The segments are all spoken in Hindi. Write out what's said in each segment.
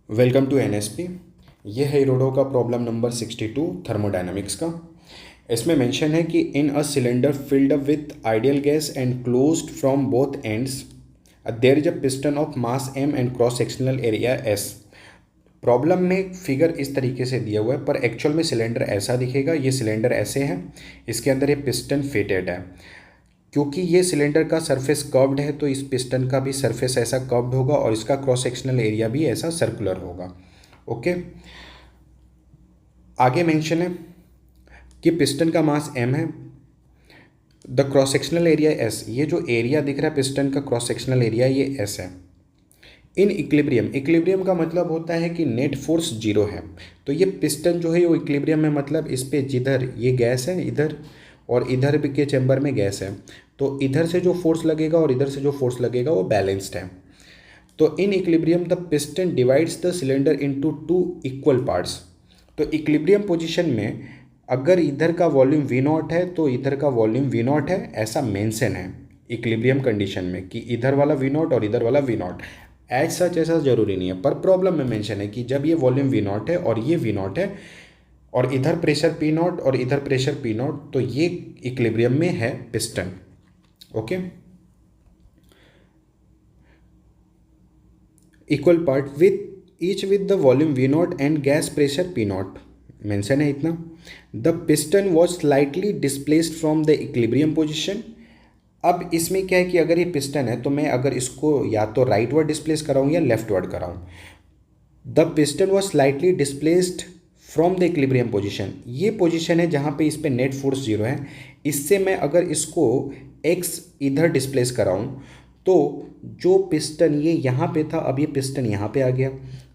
Welcome to NSP. ये है इरोडो का प्रॉब्लम नंबर 62 थर्मोडायनामिक्स का। इसमें मेंशन है कि in a cylinder filled up with ideal gas and closed from both ends there is a piston of mass m and cross sectional area s। Problem में फिगर इस तरीके से दिया हुआ है, पर एक्चुअल में सिलेंडर ऐसा दिखेगा। ये सिलेंडर ऐसे है, इसके अंदर ये पिस्टन फिटेड है। क्योंकि ये सिलेंडर का सरफेस कर्व्ड है तो इस पिस्टन का भी सरफेस ऐसा कर्व्ड होगा और इसका क्रॉस सेक्शनल एरिया भी ऐसा सर्कुलर होगा। ओके, आगे मेंशन है कि पिस्टन का मास m है, the cross sectional area s। ये जो एरिया दिख रहा है पिस्टन का क्रॉस सेक्शनल एरिया ये s है। इन इक्विलिब्रियम, इक्विलिब्रियम का मतलब होता है कि नेट फोर्स जीरो है। तो ये पिस्टन जो है वो इक्विलिब्रियम में, मतलब इस पे जिधर ये गैस है इधर और इधर भी के चैम्बर में गैस है, तो इधर से जो फोर्स लगेगा और इधर से जो फोर्स लगेगा वो बैलेंस्ड है। तो in equilibrium the piston divides the cylinder into two equal parts. तो इक्विलिब्रियम पोजीशन में अगर इधर का वॉल्यूम वी नॉट है तो इधर का वॉल्यूम वी नॉट है, ऐसा मेंशन है इक्विलिब्रियम कंडीशन में कि इधर वाला वी नॉट और इधर वाला वी नॉट। एज सच ऐसा जरूरी नहीं है, पर प्रॉब्लम में मेंशन है कि जब ये वॉल्यूम वी नॉट है और ये वी नॉट है और इधर प्रेशर पी नॉट और इधर प्रेशर पी नॉट, तो ये इक्विलिब्रियम में है piston. Okay, equal part with each with the volume we not and gas pressure P not, mention है इतना। The piston was slightly displaced from the equilibrium position. अब इसमें क्या है कि अगर ये पिस्टन है तो मैं अगर इसको या तो राइट वर्ड डिस्प्लेस कराऊँ या लेफ्ट वर्ड कराऊँ। The piston was slightly displaced from the equilibrium position, ये पोजीशन है जहाँ पे इस पे नेट फोर्स जीरो है। इससे मैं अगर इसको x इधर डिस्प्लेस कराऊँ तो जो पिस्टन ये यहाँ पे था, अब ये पिस्टन यहाँ पे आ गया।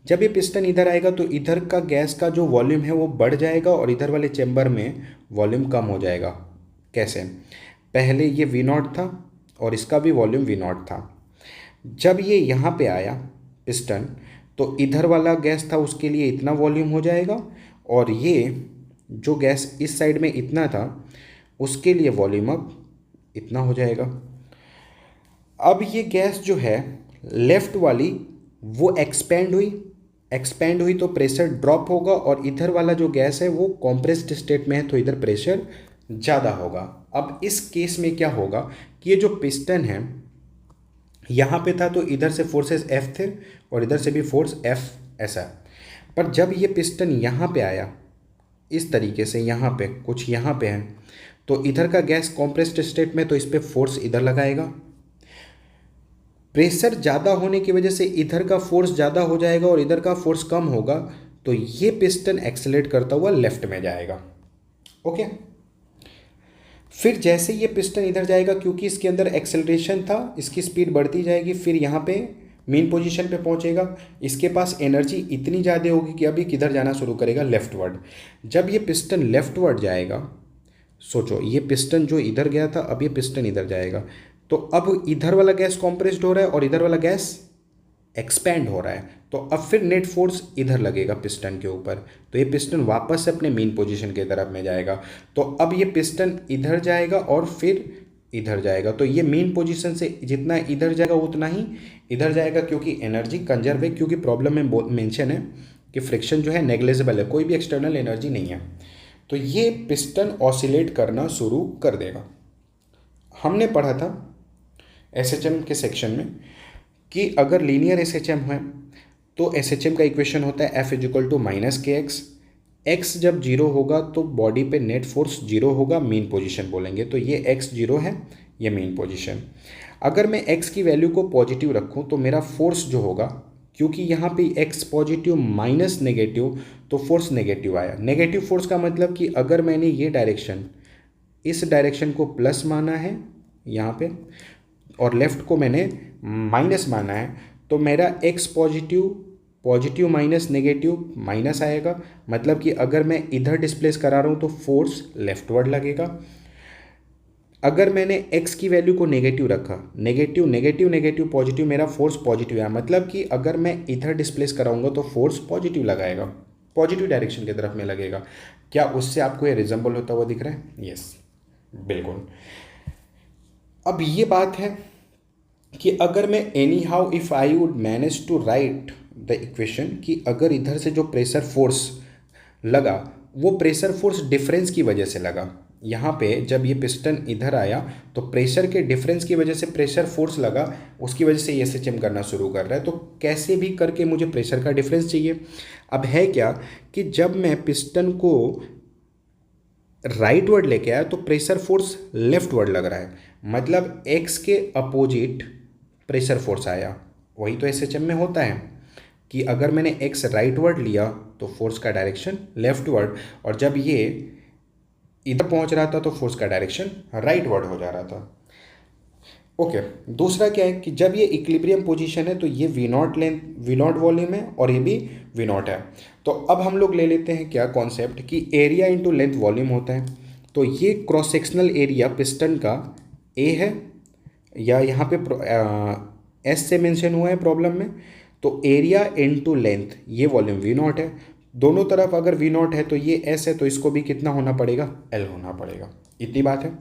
जब ये पिस्टन इधर आएगा तो इधर का गैस का जो वॉल्यूम है वो बढ़ जाएगा और इधर वाले चेम्बर में वॉल्यूम कम हो जाएगा। कैसे? पहले ये वी नॉट था और इसका भी वॉल्यूम वी नॉट था। जब ये यहाँ पे आया पिस्टन तो इधर वाला गैस था उसके लिए इतना वॉल्यूम हो जाएगा और ये जो गैस इस साइड में इतना था उसके लिए वॉल्यूम अब इतना हो जाएगा। अब ये गैस जो है लेफ्ट वाली वो एक्सपेंड हुई तो प्रेशर ड्रॉप होगा और इधर वाला जो गैस है वो कॉम्प्रेस्ड स्टेट में है तो इधर प्रेशर ज़्यादा होगा। अब इस केस में क्या होगा कि ये जो पिस्टन है यहाँ पे था तो इधर से फोर्सेस F थे और इधर से भी फोर्स F ऐसा। पर जब ये पिस्टन यहाँ पे आया इस तरीके से, यहाँ पे कुछ यहाँ पे है तो इधर का गैस कॉम्प्रेस्ड स्टेट में तो इस पे फोर्स इधर लगाएगा। प्रेशर ज़्यादा होने की वजह से इधर का फोर्स ज़्यादा हो जाएगा और इधर का फोर्स कम होगा, तो ये पिस्टन एक्सेलरेट करता हुआ लेफ्ट में जाएगा। ओके, फिर जैसे ये पिस्टन इधर जाएगा क्योंकि इसके अंदर एक्सेलरेशन था, इसकी स्पीड बढ़ती जाएगी, फिर यहाँ पे मेन पोजीशन पे पहुँचेगा। इसके पास एनर्जी इतनी ज़्यादा होगी कि अभी किधर जाना शुरू करेगा, लेफ्टवर्ड। जब ये पिस्टन लेफ्टवर्ड जाएगा, सोचो ये पिस्टन जो इधर गया था अब ये पिस्टन इधर जाएगा, तो अब इधर वाला गैस कॉम्प्रेस्ड हो रहा है और इधर वाला गैस एक्सपैंड हो रहा है, तो अब फिर नेट फोर्स इधर लगेगा पिस्टन के ऊपर, तो ये पिस्टन वापस से अपने मेन पोजीशन की तरफ में जाएगा। तो अब ये पिस्टन इधर जाएगा और फिर इधर जाएगा, तो ये मेन पोजीशन से जितना इधर जाएगा उतना ही इधर जाएगा क्योंकि एनर्जी कंजर्व है। क्योंकि प्रॉब्लम में मेंशन है कि फ्रिक्शन जो है नेग्लिजिबल है, कोई भी एक्सटर्नल एनर्जी नहीं है, तो ये पिस्टन ऑसिलेट करना शुरू कर देगा। हमने पढ़ा था एसएचएम के सेक्शन में कि अगर लीनियर एसएचएम है तो एसएचएम का इक्वेशन होता है F is equal to minus k x. X जब जीरो होगा तो बॉडी पे नेट फोर्स जीरो होगा, मेन पोजीशन बोलेंगे, तो ये एक्स जीरो है, ये मेन पोजीशन। अगर मैं एक्स की वैल्यू को पॉजिटिव रखूं तो मेरा फोर्स जो होगा, क्योंकि यहाँ पे एक्स पॉजिटिव माइनस नेगेटिव तो फोर्स नेगेटिव आया। नेगेटिव फोर्स का मतलब कि अगर मैंने ये डायरेक्शन, इस डायरेक्शन को प्लस माना है यहाँ पे और लेफ्ट को मैंने माइनस माना है, तो मेरा x positive minus negative minus आएगा। मतलब कि अगर मैं इधर डिस्प्लेस करा रहा हूँ तो फोर्स लेफ्टवर्ड लगेगा। अगर मैंने x की वैल्यू को नेगेटिव रखा, नेगेटिव नेगेटिव नेगेटिव पॉजिटिव, मेरा फोर्स पॉजिटिव है। मतलब कि अगर मैं इधर डिस्प्लेस कराऊंगा तो फोर्स पॉजिटिव लगाएगा, पॉजिटिव डायरेक्शन की तरफ में लगेगा। क्या उससे आपको ये रिजेंबल होता हुआ दिख रहा है? यस, बिल्कुल। अब ये बात है कि अगर मैं anyhow if I would manage to write the equation कि अगर इधर से जो प्रेशर फोर्स लगा वो प्रेशर फोर्स डिफरेंस की वजह से लगा। यहाँ पे जब ये पिस्टन इधर आया तो प्रेशर के डिफरेंस की वजह से प्रेशर फोर्स लगा, उसकी वजह से ये एसएचएम करना शुरू कर रहा है। तो कैसे भी करके मुझे प्रेशर का डिफरेंस चाहिए। अब है क्या कि जब मैं पिस्टन को राइट वर्ड लेके आया तो प्रेशर फोर्स लेफ्ट वर्ड लग रहा है, मतलब एक्स के अपोजिट प्रेशर फोर्स आया। वही तो एसएचएम में होता है कि अगर मैंने एक्स राइट वर्ड लिया तो फोर्स का डायरेक्शन लेफ्ट वर्ड, और जब ये इधर पहुंच रहा था तो फोर्स का डायरेक्शन राइट वर्ड हो जा रहा था। ओके, दूसरा क्या है कि जब ये इक्विलिब्रियम पोजीशन है तो ये V naught length, V naught volume है और ये भी वी नॉट है। तो अब हम लोग ले लेते हैं क्या कॉन्सेप्ट कि एरिया इंटू लेंथ वॉल्यूम होता है। तो ये क्रॉस सेक्शनल एरिया पिस्टन का ए है, या यहाँ पे एस से मेंशन हुआ है प्रॉब्लम में, तो एरिया इंटू लेंथ ये वॉल्यूम वी नॉट है। दोनों तरफ अगर वी नॉट है तो ये एस है, तो इसको भी कितना होना पड़ेगा, एल होना पड़ेगा। इतनी बात है।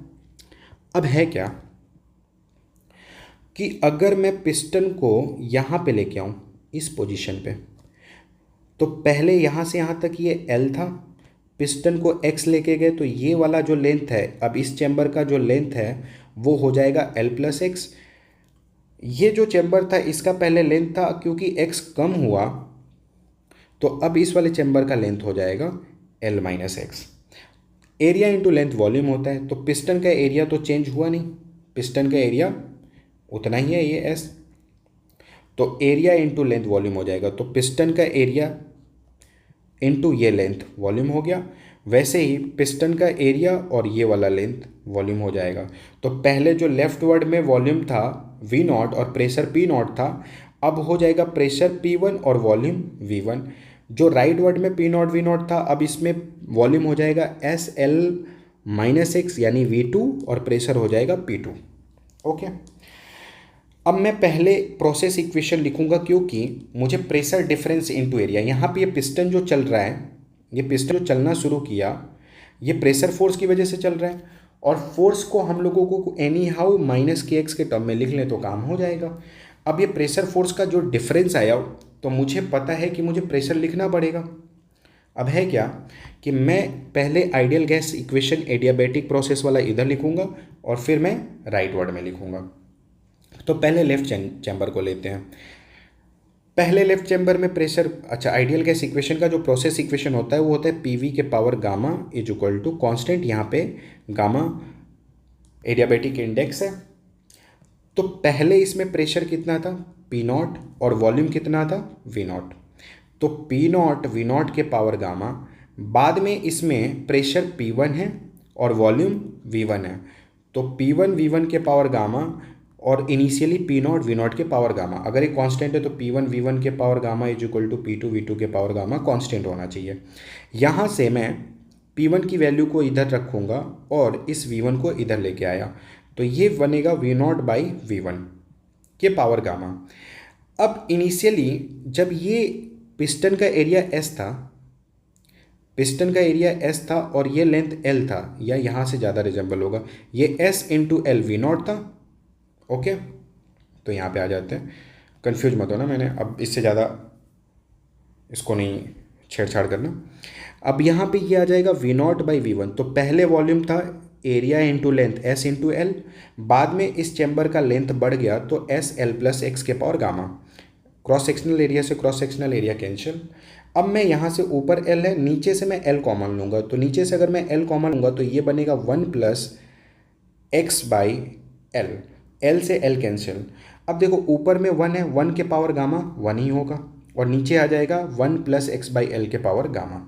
अब है क्या कि अगर मैं पिस्टन को यहाँ पे लेके आऊँ इस पोजीशन पे, तो पहले यहाँ से यहाँ तक ये एल था, पिस्टन को एक्स लेके गए तो ये वाला जो लेंथ है, अब इस चैम्बर का जो लेंथ है वो हो जाएगा एल प्लस एक्स। ये जो चैम्बर था इसका पहले लेंथ था, क्योंकि एक्स कम हुआ तो अब इस वाले चैम्बर का लेंथ हो जाएगा L minus x. Area into length volume होता है, तो पिस्टन का एरिया तो चेंज हुआ नहीं, पिस्टन का एरिया उतना ही है, ये एस। तो एरिया इंटू लेंथ वॉल्यूम हो जाएगा, तो पिस्टन का एरिया इंटू ये लेंथ वॉल्यूम हो गया। वैसे ही पिस्टन का एरिया और ये वाला लेंथ वॉल्यूम हो जाएगा। तो पहले जो लेफ्ट वर्ड में वॉल्यूम था वी नॉट और प्रेशर पी नॉट था, अब हो जाएगा प्रेशर पी वन और वॉल्यूम वी वन। जो राइट वर्ड में पी नॉट वी नॉट था, अब इसमें वॉल्यूम हो जाएगा एस एल माइनस एक्स यानी वी टू, और प्रेशर हो जाएगा पी टू। ओके, अब मैं पहले प्रोसेस इक्वेशन लिखूंगा, क्योंकि मुझे प्रेशर डिफरेंस इनटू एरिया, यहाँ पे ये पिस्टन जो चल रहा है, ये पिस्टन जो चलना शुरू किया ये प्रेशर फोर्स की वजह से चल रहा है, और फोर्स को हम लोगों को any how minus k x के टर्म में लिख लें तो काम हो जाएगा। अब ये प्रेशर फोर्स का जो डिफरेंस आया तो मुझे पता है कि मुझे प्रेशर लिखना पड़ेगा। अब है क्या कि मैं पहले ideal gas equation adiabatic process वाला इधर लिखूंगा और फिर मैं राइट वर्ड में लिखूंगा। तो पहले लेफ्ट चैम्बर को लेते हैं। पहले लेफ्ट चैम्बर में प्रेशर, अच्छा आइडियल गैस इक्वेशन का जो प्रोसेस इक्वेशन होता है वो होता है पीवी के power gamma is equal to constant, यहाँ पे गामा एडियाबैटिक इंडेक्स है। तो पहले इसमें प्रेशर कितना था पी नॉट और वॉल्यूम कितना था वी नॉट, तो पी नॉट वी नॉट के पावर गामा, बाद में इसमें प्रेशर पी वन है और वॉल्यूम वी वन है, तो पी वन वी वन के पावर गामा और initially P naught V naught के पावर गामा। अगर एक कांस्टेंट है तो पी वन वी वन के power gamma is equal to P two V two के पावर गामा कांस्टेंट होना चाहिए। यहाँ से मैं पी वन की वैल्यू को इधर रखूँगा और इस वी वन को इधर लेके आया, तो ये बनेगा V naught by V one के पावर गामा। अब इनिशियली जब ये पिस्टन का एरिया एस था, पिस्टन का एरिया एस था और ये लेंथ एल था, या यहाँ से ज़्यादा रिजेंबल होगा, ये S into L V not था। ओके, तो यहाँ पे आ जाते हैं, कंफ्यूज मत होना, मैंने अब इससे ज़्यादा इसको नहीं छेड़छाड़ करना। अब यहाँ पे ये आ जाएगा V naught by V one, तो पहले वॉल्यूम था area into length S into L, बाद में इस चैम्बर का लेंथ बढ़ गया तो एस एल प्लस एक्स के power gamma, cross sectional area से क्रॉस सेक्शनल एरिया कैंसिल। अब मैं यहाँ से ऊपर एल है, नीचे से मैं एल कॉमन लूँगा, तो नीचे से अगर मैं एल कॉमन लूँगा तो ये बनेगा one plus x by L, L से एल कैंसिल। अब देखो ऊपर में वन है, वन के पावर गामा वन ही होगा, और नीचे आ जाएगा one plus x by L के पावर गामा।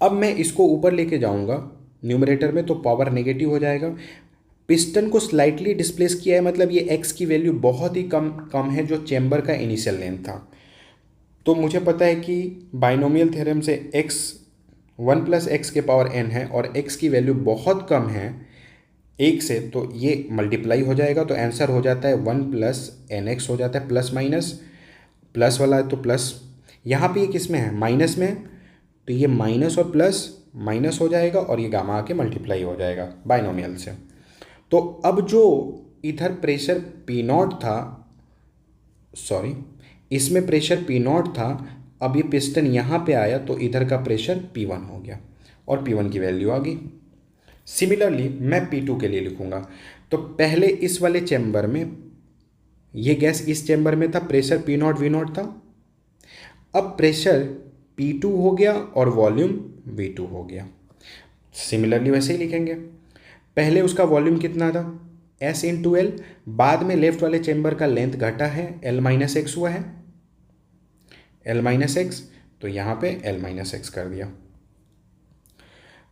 अब मैं इसको ऊपर लेके जाऊंगा न्यूमरेटर में तो पावर नेगेटिव हो जाएगा। पिस्टन को स्लाइटली डिस्प्लेस किया है, मतलब ये एक्स की वैल्यू बहुत ही कम है जो चैम्बर का इनिशियल लेंथ था। तो मुझे पता है कि बाइनोमियल थ्योरम से एक्स वन प्लस एक्स के पावर एन है और एक्स की वैल्यू बहुत कम है एक से, तो ये मल्टीप्लाई हो जाएगा, तो आंसर हो जाता है वन प्लस एन एक्स हो जाता है, प्लस माइनस, प्लस वाला है तो प्लस, यहाँ पे ये किस में है माइनस में है, तो ये माइनस और प्लस माइनस हो जाएगा और ये गामा आके मल्टीप्लाई हो जाएगा बाइनोमियल से। तो अब जो इधर प्रेशर पी नॉट था, सॉरी इसमें प्रेशर P0 था, अब ये पिस्टन यहाँ पे आया तो इधर का प्रेशर P1 हो गया और P1 की वैल्यू आ गई। सिमिलरली मैं P2 के लिए लिखूंगा। तो पहले इस वाले चैम्बर में, ये गैस इस चैम्बर में था, प्रेशर P0 V0 था। अब प्रेशर P2 हो गया और वॉल्यूम V2 हो गया। सिमिलरली वैसे ही लिखेंगे, पहले उसका वॉल्यूम कितना था S इंटू एल, बाद में लेफ्ट वाले चैम्बर का लेंथ घटा है, L माइनस एक्स हुआ है, L माइनस एक्स, तो यहाँ पे L माइनस एक्स कर दिया।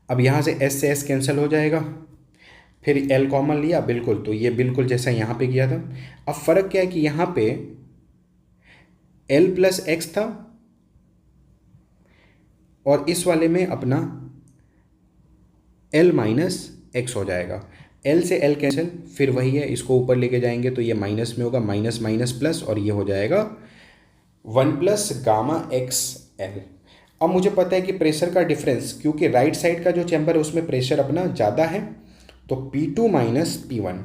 अब यहाँ से S से S कैंसिल हो जाएगा, फिर L कॉमन लिया बिल्कुल, तो ये बिल्कुल जैसा यहाँ पे किया था। अब फर्क क्या है कि यहाँ पे L प्लस एक्स था और इस वाले में अपना L माइनस एक्स हो जाएगा। L से L कैंसिल, फिर वही है, इसको ऊपर लेके जाएंगे तो ये माइनस में होगा, माइनस माइनस प्लस, और ये हो जाएगा 1 प्लस गामा एक्स एल। अब मुझे पता है कि प्रेशर का डिफरेंस, क्योंकि राइट साइड का जो चैम्बर है उसमें प्रेशर अपना ज़्यादा है, तो P2 minus P1,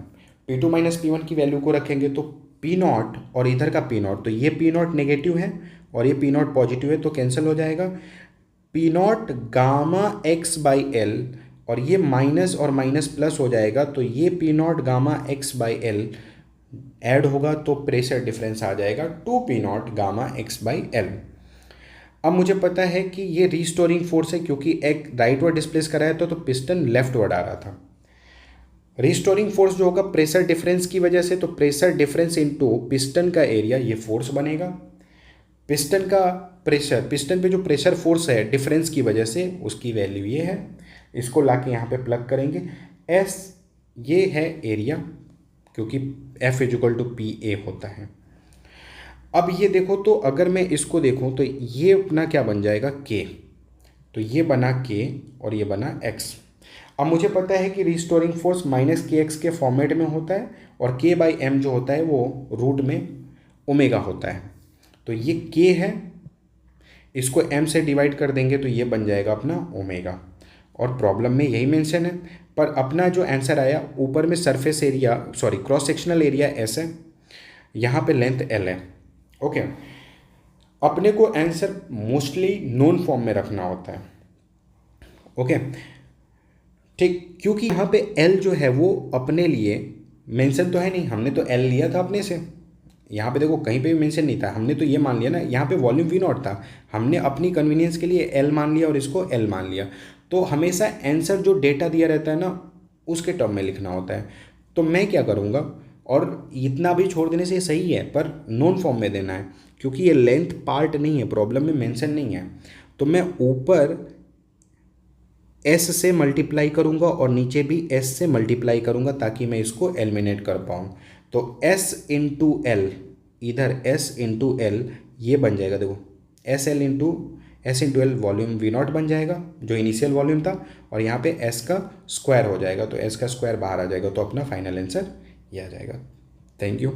P2 minus P1 की वैल्यू को रखेंगे तो P0 और इधर का P0, तो ये P0 नेगेटिव है और ये P0 पॉजिटिव है, तो कैंसिल हो जाएगा। P0 gamma x by L, और ये माइनस और माइनस प्लस हो जाएगा, तो ये P0 gamma x by L add होगा, तो प्रेशर डिफरेंस आ जाएगा 2P0 gamma x by L. अब मुझे पता है कि ये रीस्टोरिंग फोर्स है, क्योंकि एक राइटवर्ड डिस्प्लेस कराया था तो पिस्टन लेफ्टवर्ड आ रहा था। रीस्टोरिंग फोर्स जो होगा प्रेशर डिफरेंस की वजह से, तो प्रेशर डिफरेंस इनटू पिस्टन का एरिया, ये फोर्स बनेगा। पिस्टन का प्रेशर, पिस्टन पे जो प्रेशर फोर्स है डिफरेंस की वजह से, उसकी वैल्यू ये है। इसको लाके यहाँ पे प्लग करेंगे, S ये है एरिया, क्योंकि F इक्वल टू PA होता है। अब ये देखो, तो अगर मैं इसको देखूँ तो ये अपना क्या बन जाएगा K, तो ये बना K और ये बना X। अब मुझे पता है कि रिस्टोरिंग फोर्स माइनस KX के फॉर्मेट में होता है, और K बाई M जो होता है वो रूट में ओमेगा होता है, तो ये K है, इसको M से डिवाइड कर देंगे तो ये बन जाएगा अपना ओमेगा, और प्रॉब्लम में यही मेंशन है। पर अपना जो आंसर आया, ऊपर में surface area, sorry cross sectional area S है, यहाँ पे लेंथ L है। ओके, अपने को आंसर मोस्टली नोन फॉर्म में रखना होता है। ओके ठीक, क्योंकि यहाँ पे L जो है वो अपने लिए मेंशन तो है नहीं, हमने तो L लिया था अपने से, यहाँ पे देखो कहीं पे भी मेंशन नहीं था, हमने तो ये मान लिया ना, यहाँ पे वॉल्यूम V0 था, हमने अपनी कन्वीनियंस के लिए L मान लिया और इसको L मान लिया। तो हमेशा आंसर जो डेटा दिया रहता है ना, उसके टर्म में लिखना होता है। तो मैं क्या करूँगा, और इतना भी छोड़ देने से सही है, पर नॉन फॉर्म में देना है, क्योंकि ये लेंथ पार्ट नहीं है, प्रॉब्लम में मेंशन नहीं है। तो मैं ऊपर S से मल्टीप्लाई करूँगा और नीचे भी S से मल्टीप्लाई करूँगा, ताकि मैं इसको एलिमिनेट कर पाऊँ। तो S इंटू एल, इधर S इंटू एल ये बन जाएगा, देखो S into L volume V0 बन जाएगा जो इनिशियल वॉल्यूम था, और यहाँ पे S का स्क्वायर हो जाएगा, तो S का स्क्वायर बाहर आ जाएगा, तो अपना फाइनल आंसर ये आ जाएगा। Thank you.